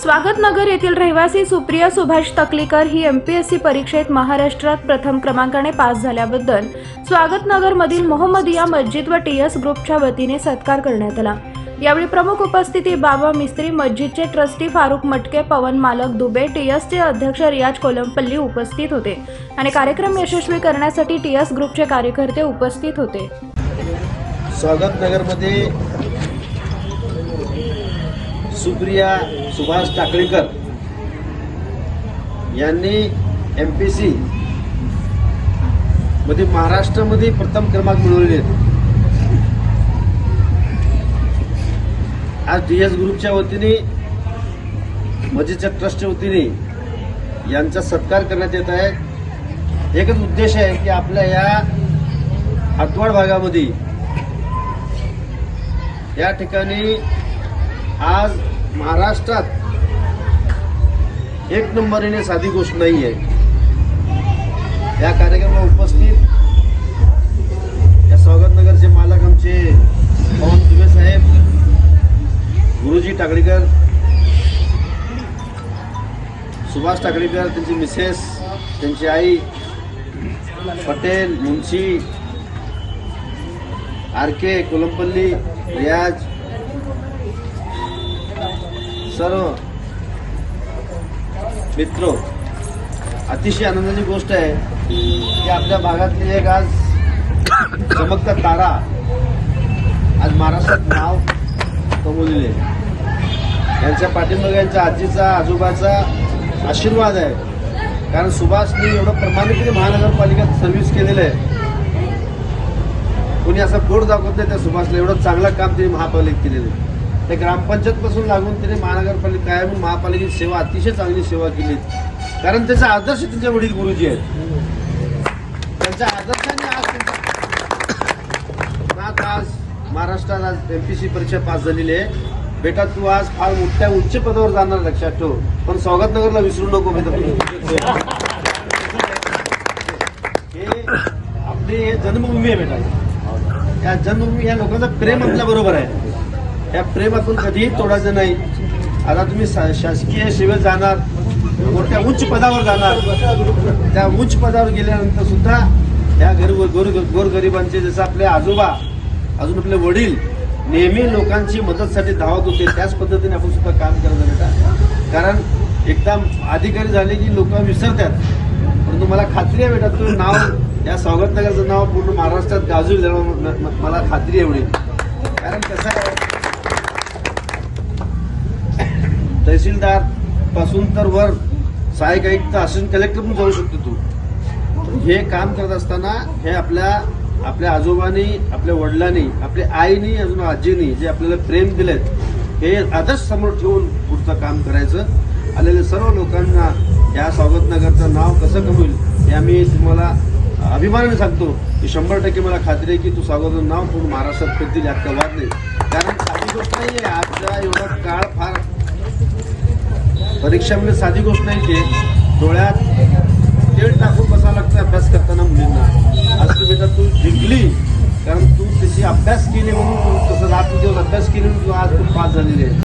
स्वागतनगर येथील रहिवासी सुप्रिया सुभाष तकलीकर ही एमपीएससी परीक्षेत महाराष्ट्रात प्रथम क्रमांकाने पास झाल्याबद्दल स्वागतनगर मधील मोहम्मदिया मस्जिद व टीएस ग्रुपच्या वतीने सत्कार करण्यात आला। यावेळी प्रमुख उपस्थिती बाबा मिस्त्री, मस्जिदचे ट्रस्टी फारुख मटके, पवन मालक दुबे, टीएसचे अध्यक्ष रियाज कोलमपल्ली उपस्थित होते आणि कार्यक्रम यशस्वी करण्यासाठी टीएस ग्रुपचे कार्यकर्ते उपस्थित होते। स्वागतनगर मध्ये सुप्रिया सुभाष टाकळीकर यांनी एमपीएससी मध्ये महाराष्ट्रामध्ये प्रथम क्रमांक मिळवले। आज टीएस ग्रुपच्या वतीने, मस्जिदच्या ट्रस्टच्या वतीने यांचा सत्कार करण्यात येत आहे। एकच उद्देश आहे की आपल्या या हदवाड भागामध्ये या ठिकाणी आज महाराष्ट्रात एक नंबरीने साधी गोष्ट नाही आहे। या कार्यक्रमाला उपस्थित या स्वागतनगरचे मालक आमचे पवन दुबे साहेब, गुरुजी टाकळीकर, सुभाष टाकळीकर, त्यांची मिसेस, त्यांची आई पटेल, मुंशी, आरके कोलमपल्ली, रियाज, सर्व मित्र, अतिशय आनंदाची गोष्ट आहे की आपल्या भागातली एक आज चमकता तारा आज महाराष्ट्रात नाव कमवलेले आहे। यांच्या पाठीमागे यांच्या आजीचा, आजोबाचा आशीर्वाद आहे। कारण सुभाषने एवढं प्रामाणिकपणे महानगरपालिकेत सर्व्हिस केलेलं आहे। कोणी असं बोर्ड दाखवत नाही त्या सुभाषला, एवढं चांगलं काम त्यांनी महापालिकेत केलेलं आहे। ते ग्रामपंचायत पासून लागून त्यांनी महानगरपालिका कायम महापालिकेची सेवा, अतिशय चांगली सेवा केली। कारण त्याचा आदर्श त्यांचे वडील गुरुजी आहेत। त्यांच्या आदर्शाने आज महाराष्ट्रात आज एमपीएससी परीक्षा पास झालेली आहे। बेटा, तू आज फार मोठ्या उच्च पदावर जाणार, लक्षात ठेव, पण स्वागतनगरला विसरू नको। हे आपली जन्मभूमी आहे बेटा। या जन्मभूमी, या लोकांचं प्रेम आपल्या बरोबर आहे। या प्रेमातून कधीही तोडायचं नाही। आता तुम्ही शासकीय सेवेत जाणार, मोठ्या उच्च पदावर जाणार, त्या उच्च पदावर गेल्यानंतर सुद्धा या गोरगरिबांचे, जसं आपले आजोबा, अजून आपले वडील नेहमी लोकांची मदतसाठी धावत होते, त्याच पद्धतीने आपण सुद्धा काम करायचं बेटा। कारण एकदा अधिकारी झाले की लोक विसरतात, परंतु मला खात्री आहे बेटा, तुझं नाव, या स्वागतनगरचं नाव पूर्ण महाराष्ट्रात गाजूल देणार मला खात्री एवढी। कारण कसं आहे, तहसीलदार पासून तर वर सहाय्यक आयुक्त, असिस्टंट कलेक्टर पण जाऊ शकतो तू। हे काम करत असताना हे आपल्या आजोबांनी, आपल्या वडिलांनी, आपल्या आईनी, अजून आजीनी जे आपल्याला प्रेम दिलेत, हे आदर्श समोर ठेवून पुढचं काम करायचं। आलेल्या सर्व लोकांना या स्वागतनगरचं नाव कसं कमवेल हे आम्ही तुम्हाला अभिमानाने सांगतो की 100% मला खात्री आहे की तू स्वागतचं नाव पूर्ण महाराष्ट्रात करतील, यात काही वाद नाही। कारण साधी गोष्ट नाही आहे, आपला एवढा काळ फार परीक्षामध्ये साधी गोष्ट नाही की डोळ्यात तेल टाकून बसावं लागतं अभ्यास करताना मुलींना। आज तू बेटा तू जिंकली, कारण तू तशी अभ्यास केली म्हणून, तू तसं रात्र दिवस अभ्यास केली म्हणून तू आज तू पास झालेली आहे।